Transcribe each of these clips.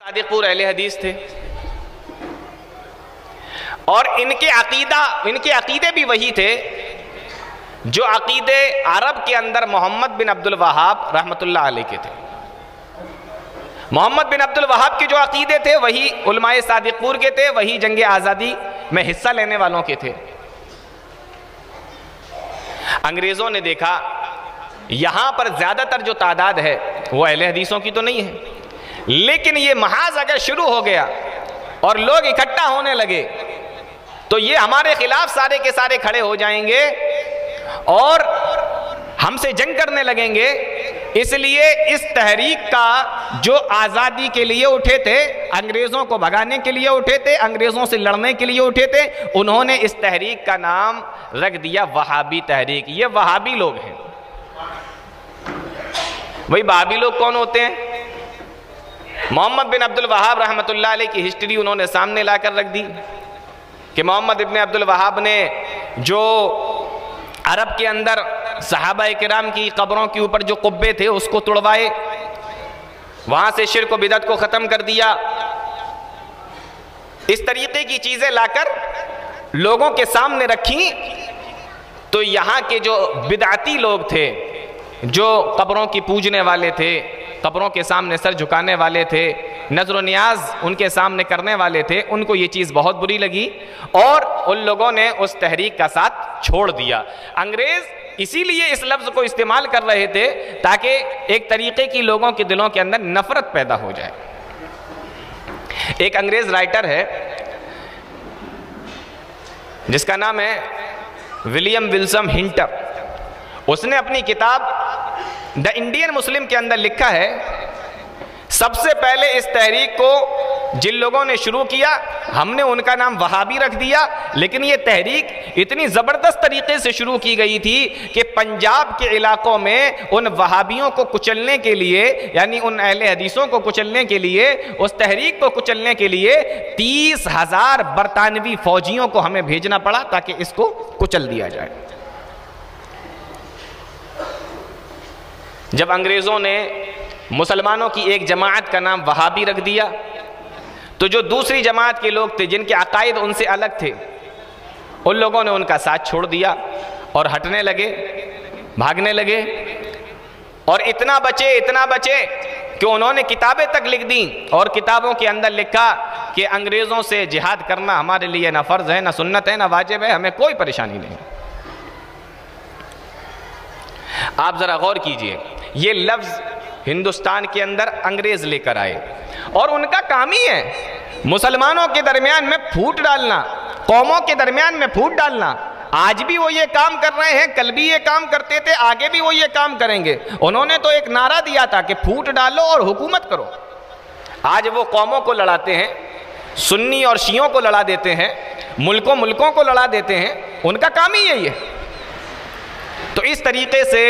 صادق پور اہل حدیث تھے اور ان کے عقیدے بھی وہی تھے جو عقیدے عرب کے اندر محمد بن عبد الوہاب رحمۃ اللہ علیہ کے تھے۔ محمد بن عبد الوہاب کے جو عقیدے تھے وہی علماء صادق پور کے تھے، وہی جنگ آزادی میں حصہ لینے والوں کے تھے۔ انگریزوں نے دیکھا یہاں پر زیادہ تر جو تعداد ہے وہ اہل حدیثوں کی تو نہیں ہے، لیکن یہ محاذ اگر شروع ہو گیا اور لوگ اکٹھا ہونے لگے تو یہ ہمارے خلاف سارے کے سارے کھڑے ہو جائیں گے اور ہم سے جنگ کرنے لگیں گے۔ اس لیے اس تحریک کا جو آزادی کے لیے اٹھے تھے، انگریزوں کو بھگانے کے لیے اٹھے تھے، انگریزوں سے لڑنے کے لیے اٹھے تھے، انہوں نے اس تحریک کا نام رکھ دیا وہابی تحریک۔ یہ وہابی لوگ ہیں۔ وہی وہابی لوگ کون ہوتے ہیں؟ محمد بن عبد الوہاب رحمۃ اللہ علیہ کی ہسٹری انہوں نے سامنے لا کر رکھ دی کہ محمد ابن عبد الوہاب نے جو عرب کے اندر صحابہ کرام کی قبروں کے اوپر جو قبے تھے اس کو توڑوائے، وہاں سے شرک و بدعت کو ختم کر دیا۔ اس طریقے کی چیزیں لا کر لوگوں کے سامنے رکھیں تو یہاں کے جو بدعتی لوگ تھے، جو قبروں کی پوجنے والے تھے، قبروں کے سامنے سر جھکانے والے تھے، نظر و نیاز ان کے سامنے کرنے والے تھے، ان کو یہ چیز بہت بری لگی اور ان لوگوں نے اس تحریک کا ساتھ چھوڑ دیا۔ انگریز اسی لیے اس لفظ کو استعمال کر رہے تھے تاکہ ایک طریقے کی لوگوں کے دلوں کے اندر نفرت پیدا ہو جائے۔ ایک انگریز رائٹر ہے جس کا نام ہے ولیم ولسم ہنٹر، اس نے اپنی کتاب دا انڈین مسلم کے اندر لکھا ہے سب سے پہلے اس تحریک کو جن لوگوں نے شروع کیا ہم نے ان کا نام وہابی رکھ دیا، لیکن یہ تحریک اتنی زبردست طریقے سے شروع کی گئی تھی کہ پنجاب کے علاقوں میں ان وہابیوں کو کچلنے کے لیے، یعنی ان اہل حدیثوں کو کچلنے کے لیے، اس تحریک کو کچلنے کے لیے 30,000 برطانوی فوجیوں کو ہمیں بھیجنا پڑا تاکہ اس کو کچل دیا جائے۔ جب انگریزوں نے مسلمانوں کی ایک جماعت کا نام وہابی رکھ دیا تو جو دوسری جماعت کے لوگ تھے جن کے عقائد ان سے الگ تھے، ان لوگوں نے ان کا ساتھ چھوڑ دیا اور ہٹنے لگے، بھاگنے لگے، اور اتنا بچے کہ انہوں نے کتابیں تک لکھ دیں اور کتابوں کے اندر لکھا کہ انگریزوں سے جہاد کرنا ہمارے لیے نہ فرض ہے، نہ سنت ہے، نہ واجب ہے، ہمیں کوئی پریشانی نہیں۔ آپ ذرا غور کیجئے، یہ لفظ ہندوستان کے اندر انگریز لے کر آئے اور ان کا کام ہی ہے مسلمانوں کے درمیان میں پھوٹ ڈالنا، قوموں کے درمیان میں پھوٹ ڈالنا۔ آج بھی وہ یہ کام کر رہے ہیں، کل بھی یہ کام کرتے تھے، آگے بھی وہ یہ کام کریں گے۔ انہوں نے تو ایک نعرہ دیا تھا کہ پھوٹ ڈالو اور حکومت کرو۔ آج وہ قوموں کو لڑاتے ہیں، سنی اور شیعوں کو لڑا دیتے ہیں، ملکوں کو لڑا دیتے ہیں، ان کا کام ہی یہی ہے۔ تو اس طریقے سے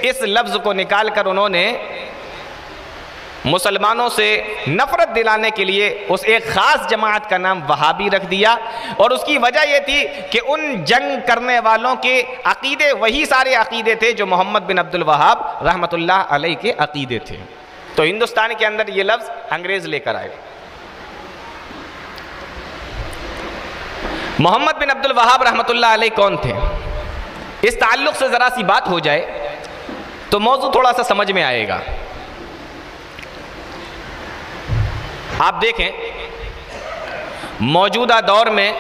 اس لفظ کو نکال کر انہوں نے مسلمانوں سے نفرت دلانے کے لیے اس ایک خاص جماعت کا نام وہابی رکھ دیا، اور اس کی وجہ یہ تھی کہ ان جنگ کرنے والوں کے عقیدے وہی سارے عقیدے تھے جو محمد بن عبد الوہاب رحمۃ اللہ علیہ کے عقیدے تھے۔ تو ہندوستان کے اندر یہ لفظ انگریز لے کر آئے۔ محمد بن عبد الوہاب رحمۃ اللہ علیہ کون تھے؟ اس تعلق سے ذرا سی بات ہو جائے تو موضوع تھوڑا سا سمجھ میں آئے گا۔ آپ دیکھیں موجودہ دور میں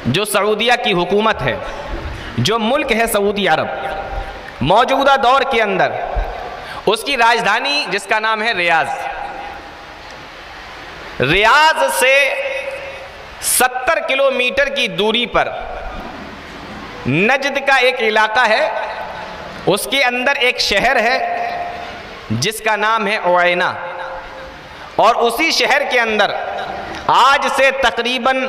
جو سعودیہ کی حکومت ہے، جو ملک ہے سعودی عرب، موجودہ دور کے اندر اس کی راجدھانی جس کا نام ہے ریاض سے 70 کلومیٹر کی دوری پر نجد کا ایک علاقہ ہے، اس کے اندر ایک شہر ہے جس کا نام ہے عوینہ، اور اسی شہر کے اندر آج سے تقریباً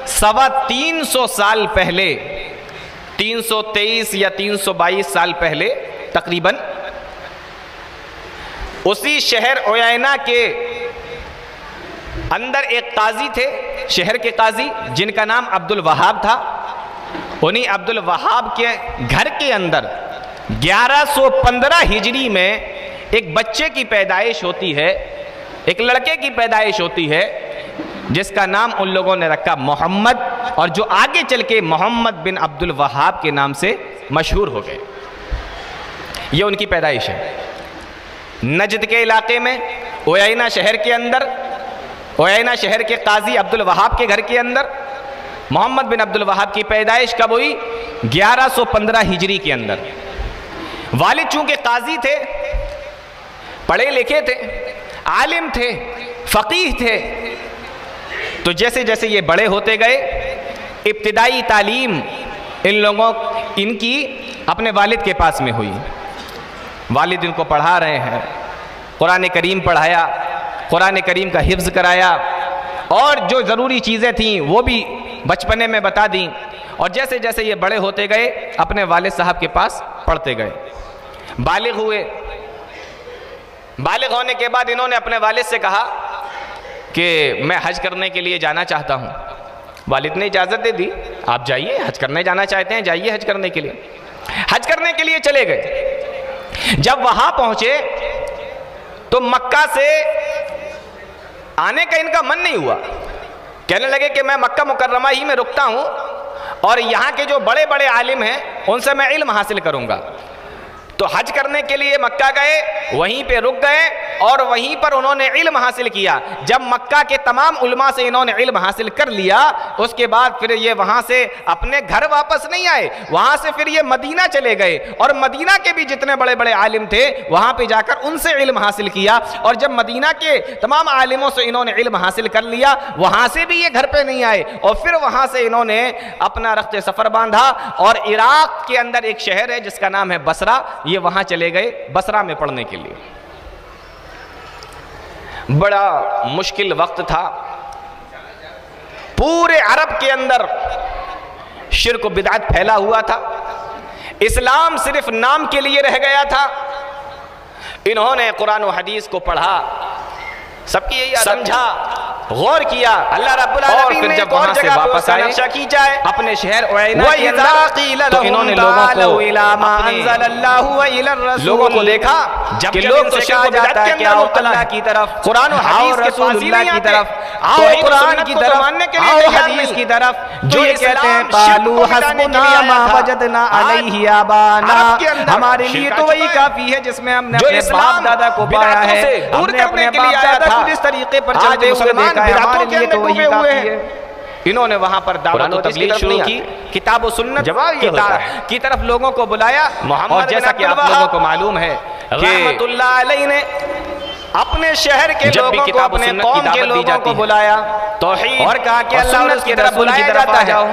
350 سال پہلے، 323 یا 322 سال پہلے تقریباً، اسی شہر عوینہ کے اندر ایک قاضی تھے، شہر کے قاضی جن کا نام عبد الوہاب تھا۔ انہی عبد الوہاب کے گھر کے اندر 1115 ہجری میں ایک بچے کی پیدائش ہوتی ہے ایک لڑکے کی پیدائش ہوتی ہے جس کا نام ان لوگوں نے رکھا محمد، اور جو آگے چل کے محمد بن عبد الوہاب کے نام سے مشہور ہو گئے. یہ ان کی پیدائش ہے. نجد کے علاقے میں عیینہ شہر کے اندر، عیینہ شہر کے قاضی عبد الوہاب کے گھر کے اندر محمد بن عبد الوہاب کی پیدائش کب ہوئی؟ 1115 ہجری کے اندر. والد چونکہ قاضی تھے، پڑھے لکھے تھے، عالم تھے، فقیہ تھے، تو جیسے جیسے یہ بڑے ہوتے گئے ابتدائی تعلیم ان کی اپنے والد کے پاس میں ہوئی. والد ان کو پڑھا رہے ہیں، قرآن کریم پڑھایا، قرآن کریم کا حفظ کرایا، اور جو ضروری چیزیں تھیں وہ بھی بچپنے میں بتا دیں. اور جیسے جیسے یہ بڑے ہوتے گئے اپنے والد صاحب کے پاس پڑھتے گئے. بالغ ہوئے. بالغ ہونے کے بعد انہوں نے اپنے والد سے کہا کہ میں حج کرنے کے لیے جانا چاہتا ہوں. والد نے اجازت دے دی، آپ جائیے، حج کرنے جانا چاہتے ہیں جائیے حج کرنے کے لیے. حج کرنے کے لیے چلے گئے. جب وہاں پہنچے تو مکہ سے آنے کا ان کا من نہیں ہوا. کہنے لگے کہ میں مکہ مکرمہ ہی میں رکتا ہوں اور یہاں کے جو بڑے بڑے عالم ہیں ان سے میں علم حاصل کروں گا. تو حج کرنے کے لیے مکہ گئے، وہیں پہ رک گئے اور وہیں پر انہوں نے علم حاصل کیا. جب مکہ کے تمام علماء سے انہوں نے علم حاصل کر لیا، اس کے بعد پھر یہ وہاں سے اپنے گھر واپس نہیں آئے، وہاں سے پھر یہ مدینہ چلے گئے اور مدینہ کے بھی جتنے بڑے بڑے عالم تھے وہاں پہ جا کر ان سے علم حاصل کیا. اور جب مدینہ کے تمام عالموں سے انہوں نے علم حاصل کر لیا، وہاں سے بھی یہ گھر پہ نہیں آئے اور پھر وہاں سے انہوں نے اپنا رخت سفر باندھا اور عراق کے اندر ایک شہر ہے جس کا نام ہے بصرہ، یہ وہاں چلے گئے بصرہ میں پڑھنے کے لیے. بڑا مشکل وقت تھا. پورے عرب کے اندر شرک و بدعت پھیلا ہوا تھا. اسلام صرف نام کے لیے رہ گیا تھا. انہوں نے قرآن و حدیث کو پڑھا، سب کی یہی سمجھا، غور کیا. اللہ رب العالمین نے ایک اور جگہ پہ اس کا نقشہ کھینچا ہے اپنے شہر عیینہ کے اندر. تو انہوں نے لوگوں کو دیکھا جب لوگ تو شرک و بدعت کے اندر مبتلا کی طرف، قرآن و حدیث کے پاس نہیں آتے، آؤ قرآن کی طرف، آؤ حدیث کی طرف، جو یہ کہتے ہیں قالوا حسبنا ما وجدنا علیہ آبانا، ہمارے لیے تو وہی کافی ہے جس میں ہم نے اپنے باپ دادا کو پایا ہے، ہم نے اپنے باپ دادا کو جس طریقے پر چلتے ہوئے دیکھا ہے، ہمارے لیے تو وہی کافی ہے. انہوں نے وہاں پر دعوت و تبلیغ شروع کی، کتاب و سنت کی طرف لوگوں کو بلایا. اور جیسا کہ آپ لوگوں کو معلوم ہے رحمت اللہ علیہ نے اپنے شہر کے لوگوں کو، اپنے قوم کے لوگوں کو بلایا توحید اور کہا کہ اللہ اور اس کے رسول کی طرف آ جاؤ،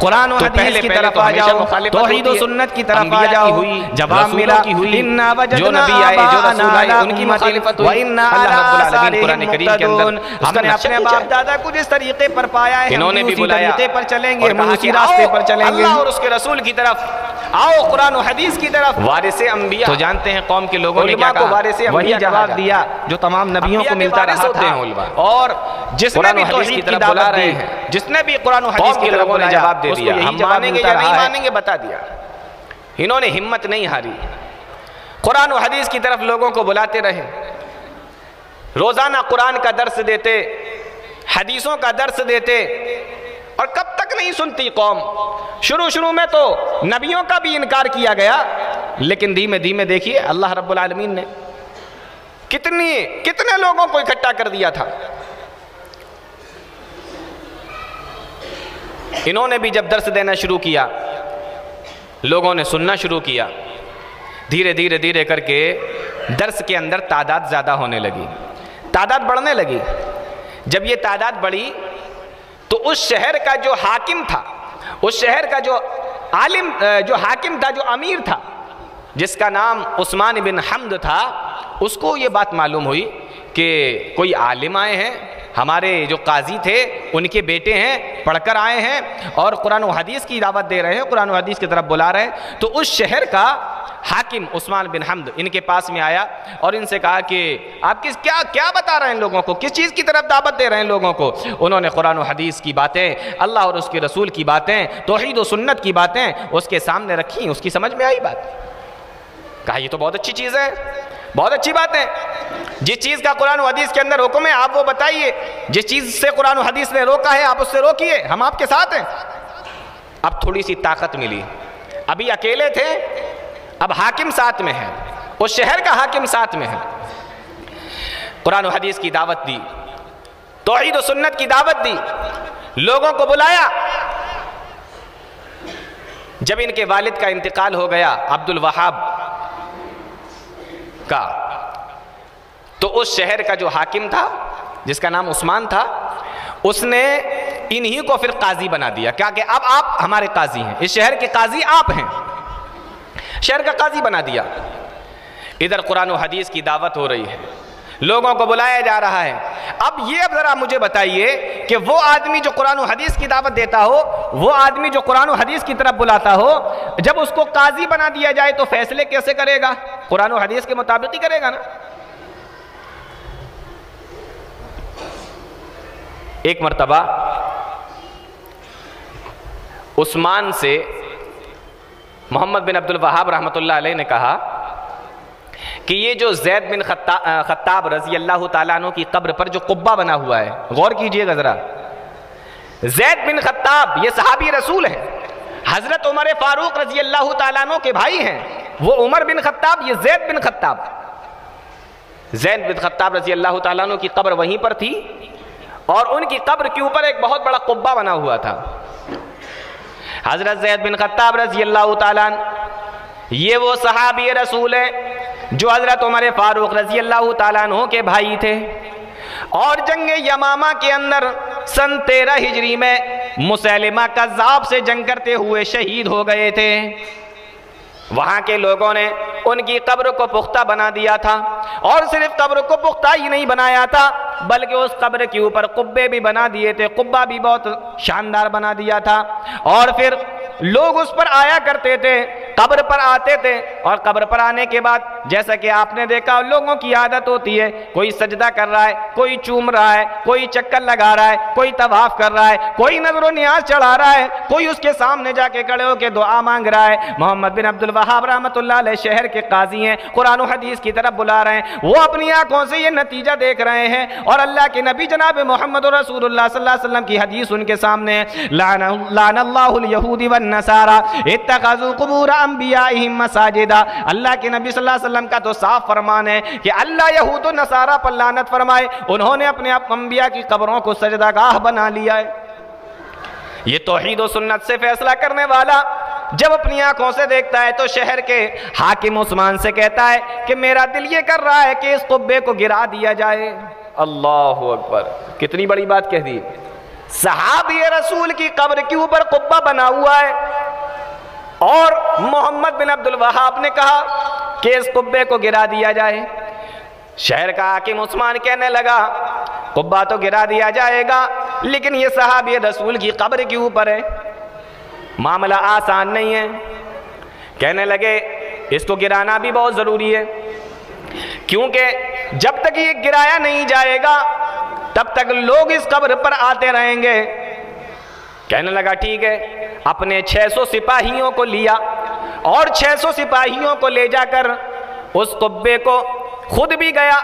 قرآن و حدیث کی طرف آ جاؤ، توحید و سنت کی طرف آ جاؤ. جواب ملا اِنَّا وَجَدْنَا آبَاءَنَا ان کی مخالفت ہوئی. اللہ رب العالمین قرآن کریم کے اندر ہم نے اپنے باپ دادا کو جس طریقے پر پایا ہے انہوں نے بھی بلایا، طریقے پر چلیں گے، ہم اسی راستے پر چلیں گے، اللہ اور اس کے رسول کی طرف آؤ، قرآن و حدیث کی طرف. وارث انبیاء تو جانتے ہیں قوم کے لوگوں نے کیا کہا، وہی جواب دیا جو تمام نبیوں کو ملتا رہا تھا. اور جس نے بھی توحید کی دعوت دی، جس نے بھی قرآن و حدیث کی طرف نے جواب دے دیا، ہم مانیں گے یا نہیں مانیں گے بتا دیا. انہوں نے ہمت نہیں ہاری، قرآن و حدیث کی طرف لوگوں کو بلاتے رہے، روزانہ قرآن کا درس دیتے، حدیثوں کا درس دیتے. اور کب تک نہیں سنتی قوم. شروع میں تو نبیوں کا بھی انکار کیا گیا، لیکن دھیمے دھیمے دیکھیے اللہ رب العالمین نے کتنے لوگوں کو اکٹھا کر دیا تھا. انہوں نے بھی جب درس دینا شروع کیا، لوگوں نے سننا شروع کیا. دھیرے دھیرے کر کے درس کے اندر تعداد زیادہ ہونے لگی، تعداد بڑھنے لگی. جب یہ تعداد بڑھی تو اس شہر کا جو حاکم تھا، اس شہر کا جو عالم، جو حاکم تھا، جو امیر تھا، جس کا نام عثمان بن حمد تھا، اس کو یہ بات معلوم ہوئی کہ کوئی عالم آئے ہیں، ہمارے جو قاضی تھے ان کے بیٹے ہیں، پڑھ کر آئے ہیں اور قرآن و حدیث کی دعوت دے رہے ہیں، قرآن و حدیث کی طرف بلا رہے ہیں. تو اس شہر کا حاکم عثمان بن حمد ان کے پاس میں آیا اور ان سے کہا کہ آپ کیا بتا رہے ہیں لوگوں کو، کس چیز کی طرف دعوت دے رہے ہیں لوگوں کو. انہوں نے قرآن و حدیث کی باتیں، اللہ اور اس کے رسول کی باتیں، توحید و سنت کی باتیں اس کے سامنے رکھی. اس کی سمجھ میں آئی بات، کہا یہ تو بہت اچھی چیز ہے، بہت اچھی بات ہے. جس چیز کا قرآن و حدیث کے اندر حکم ہے آپ وہ بتائیے، جس چیز سے قرآن و حدیث نے روکا ہے آپ اس سے روکیے، ہم آپ کے ساتھ ہیں۔ اب تھوڑی سی طاقت ملی، ابھی اکیلے تھے، اب حاکم ساتھ میں ہے، اس شہر کا حاکم ساتھ میں ہے، قرآن و حدیث کی دعوت دی، توحید و سنت کی دعوت دی، لوگوں کو بلایا۔ جب ان کے والد کا انتقال ہو گیا عبد الوہاب کا، تو اس شہر کا جو حاکم تھا جس کا نام عثمان تھا، اس نے انہی کو پھر قاضی بنا دیا، کیا کہ اب آپ ہمارے قاضی ہیں، اس شہر کے قاضی آپ ہیں، شہر کا قاضی بنا دیا۔ ادھر قرآن و حدیث کی دعوت ہو رہی ہے، لوگوں کو بلایا جا رہا ہے۔ اب ذرا مجھے بتائیے کہ وہ آدمی جو قرآن و حدیث کی دعوت دیتا ہو، وہ آدمی جو قرآن و حدیث کی طرف بلاتا ہو، جب اس کو قاضی بنا دیا جائے تو فیصلے کیسے کرے گا؟ قرآن و حدیث کے مطابق ہی کرے گا نا۔ ایک مرتبہ عثمان سے محمد بن عبد الوہاب رحمۃ اللہ علیہ نے کہا کہ یہ جو زید بن خطاب رضی اللہ تعالیٰ عنہ کی قبر پر جو قبہ بنا ہوا ہے، غور کیجئے گا ذرا، زید بن خطاب یہ صحابی رسول ہے، حضرت عمر فاروق رضی اللہ تعالیٰ عنہ کے بھائی ہیں، وہ عمر بن خطاب، یہ زید بن خطاب، زید بن خطاب رضی اللہ تعالیٰ عنہ کی قبر وہیں پر تھی، اور ان کی قبر کے اوپر ایک بہت بڑا قبہ بنا ہوا تھا۔ حضرت زید بن خطاب رضی اللہ تعالیٰ عنہ یہ وہ صحابی رسول ہے جو حضرت عمر فاروق رضی اللہ تعالیٰ عنہ کے بھائی تھے، اور جنگ یمامہ کے اندر سن 13 ہجری میں مسیلمہ کذاب سے جنگ کرتے ہوئے شہید ہو گئے تھے۔ وہاں کے لوگوں نے ان کی قبر کو پختہ بنا دیا تھا، اور صرف قبر کو پختہ ہی نہیں بنایا تھا بلکہ اس قبر کے اوپر قبے بھی بنا دیے تھے، قبہ بھی بہت شاندار بنا دیا تھا، اور پھر لوگ اس پر آیا کرتے تھے، قبر پر آتے تھے، اور قبر پر آنے کے بعد جیسا کہ آپ نے دیکھا لوگوں کی عادت ہوتی ہے، کوئی سجدہ کر رہا ہے، کوئی چوم رہا ہے، کوئی چکر لگا رہا ہے، کوئی طواف کر رہا ہے، کوئی نظر و نیاز چڑھا رہا ہے، کوئی اس کے سامنے جا کے کھڑے ہو کے دعا مانگ رہا ہے۔ محمد بن عبد الوہاب رحمۃ اللہ علیہ شہر کے قاضی ہیں، قرآن و حدیث کی طرف بلا رہے ہیں، وہ اپنی آنکھوں سے یہ نتیجہ دیکھ رہے ہیں، اور اللہ کے نبی جناب محمد رسول اللہ صلی اللہ علیہ وسلم کی حدیث ان کے سامنے ہے، لعن اللہ الیہود والنصارى اتخذوا قبور انبیائہم مساجدا۔ اللہ کے نبی صلی اللہ علیہ وسلم کا تو صاف فرمان ہے کہ اللہ یہود و نصارہ پر لعنت فرمائے، انہوں نے اپنے انبیاء کی قبروں کو سجدہ گاہ بنا لیا ہے۔ یہ توحید و سنت سے فیصلہ کرنے والا جب اپنی آنکھوں سے دیکھتا ہے تو شہر کے حاکم عثمان سے کہتا ہے کہ میرا دل یہ کر رہا ہے کہ اس قبے کو گرا دیا جائے۔ اللہ اکبر، کتنی بڑی بات کہہ دی، صحابی رسول کی قبر کے اوپر قبہ بنا ہوا ہے، اور محمد بن عبد الوہاب نے کہا کہ اس قبے کو گرا دیا جائے۔ شہر کا حاکم عثمان کہنے لگا قبہ تو گرا دیا جائے گا، لیکن یہ صحابی رسول کی قبر کے اوپر ہے، معاملہ آسان نہیں ہے۔ کہنے لگے اس کو گرانا بھی بہت ضروری ہے، کیونکہ جب تک یہ گرایا نہیں جائے گا تب تک لوگ اس قبر پر آتے رہیں گے۔ کہنے لگا ٹھیک ہے، اپنے 600 سپاہیوں کو لیا، اور 600 سپاہیوں کو لے جا کر اس قبے کو خود بھی گیا،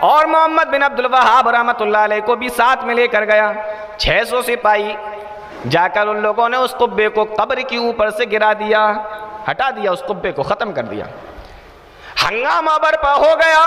اور محمد بن عبد الوہاب رحمۃ اللہ علیہ کو بھی ساتھ میں لے کر گیا۔ 600 سپاہی جا کر ان لوگوں نے اس قبے کو قبر کے اوپر سے گرا دیا، ہٹا دیا، اس قبے کو ختم کر دیا۔ ہنگامہ برپا ہو گیا،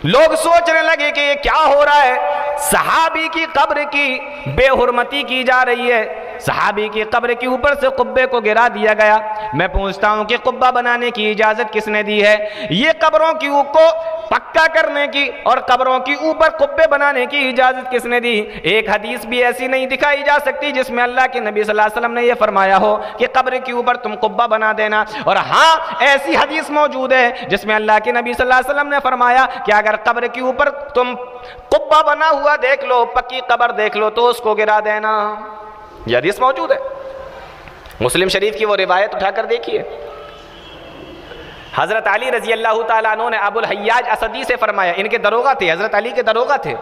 لوگ سوچنے لگے کہ یہ کیا ہو رہا ہے، صحابی کی قبر کی بے حرمتی کی جا رہی ہے، صحابی کی قبر کے اوپر سے قبے کو گرا دیا گیا۔ میں پوچھتا ہوں کہ قبہ بنانے کی اجازت کس نے دی ہے؟ یہ قبروں کی کو پکا کرنے کی اور قبروں کی اوپر قبے بنانے کی اجازت کس نے دی؟ ایک حدیث بھی ایسی نہیں دکھائی جا سکتی جس میں اللہ کے نبی صلی اللہ علیہ وسلم نے یہ فرمایا ہو کہ قبر کے اوپر تم قبہ بنا دینا، اور ہاں ایسی حدیث موجود ہے جس میں اللہ کے نبی صلی اللہ علیہ وسلم نے فرمایا کہ اگر قبر کے اوپر تم قبہ بنا ہوا دیکھ لو، پکی قبر دیکھ لو، تو اس کو گرا دینا۔ یہ حدیث موجود ہے، مسلم شریف کی وہ روایت اٹھا کر دیکھیے۔ حضرت علی رضی اللہ تعالیٰ عنہ نے ابو الحیاج اسدی سے فرمایا، ان کے دروغہ تھے، حضرت علی کے دروغہ تھے،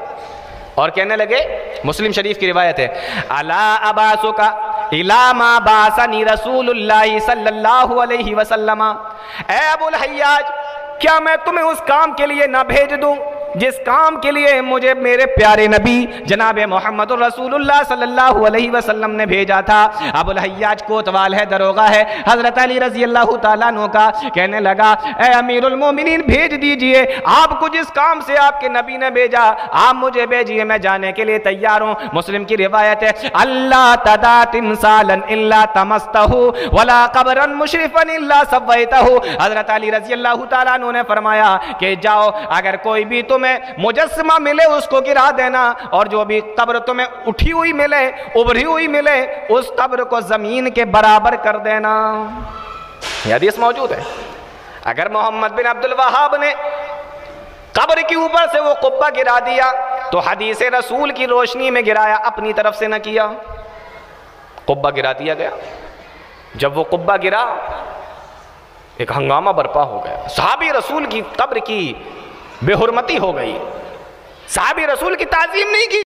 اور کہنے لگے، مسلم شریف کی روایت ہے، الا اباسک الی ما بعثنی رسول اللہ صلی اللہ علیہ وسلم، اے ابو الحیاج کیا میں تمہیں اس کام کے لیے نہ بھیج دوں جس کام کے لیے مجھے میرے پیارے نبی جناب محمد رسول اللہ صلی اللہ علیہ وسلم نے بھیجا تھا؟ ابو الحیاج کوتوال ہے، دروغہ ہے، حضرت علی رضی اللہ تعالیٰ عنہ کا، کہنے لگا اے امیر المومنین بھیج دیجئے، آپ کو جس کام سے آپ کے نبی نے بھیجا آپ مجھے بھیجئے، میں جانے کے لیے تیار ہوں۔ مسلم کی روایت ہے اللہ تدع تمثالا الا تمستہ ولا قبرا مشرفا الا سویتہ۔ حضرت علی رضی اللہ تعالیٰ عنہ نے فرمایا کہ جاؤ، اگر کوئی بھی تمہیں مجسمہ ملے اس کو گرا دینا، اور جو بھی قبر تمہیں اٹھی ہوئی ملے، ابھری ہوئی ملے، اس قبر کو زمین کے برابر کر دینا۔ یہ حدیث موجود ہے۔ اگر محمد بن عبد الوہاب نے قبر کے اوپر سے وہ قبہ گرا دیا تو حدیث رسول کی روشنی میں گرایا، اپنی طرف سے نہ کیا، قبہ گرا دیا گیا۔ جب وہ قبہ گرا ایک ہنگامہ برپا ہو گیا، صحابی رسول کی قبر کی بے حرمتی ہو گئی، صحابی رسول کی تعظیم نہیں کی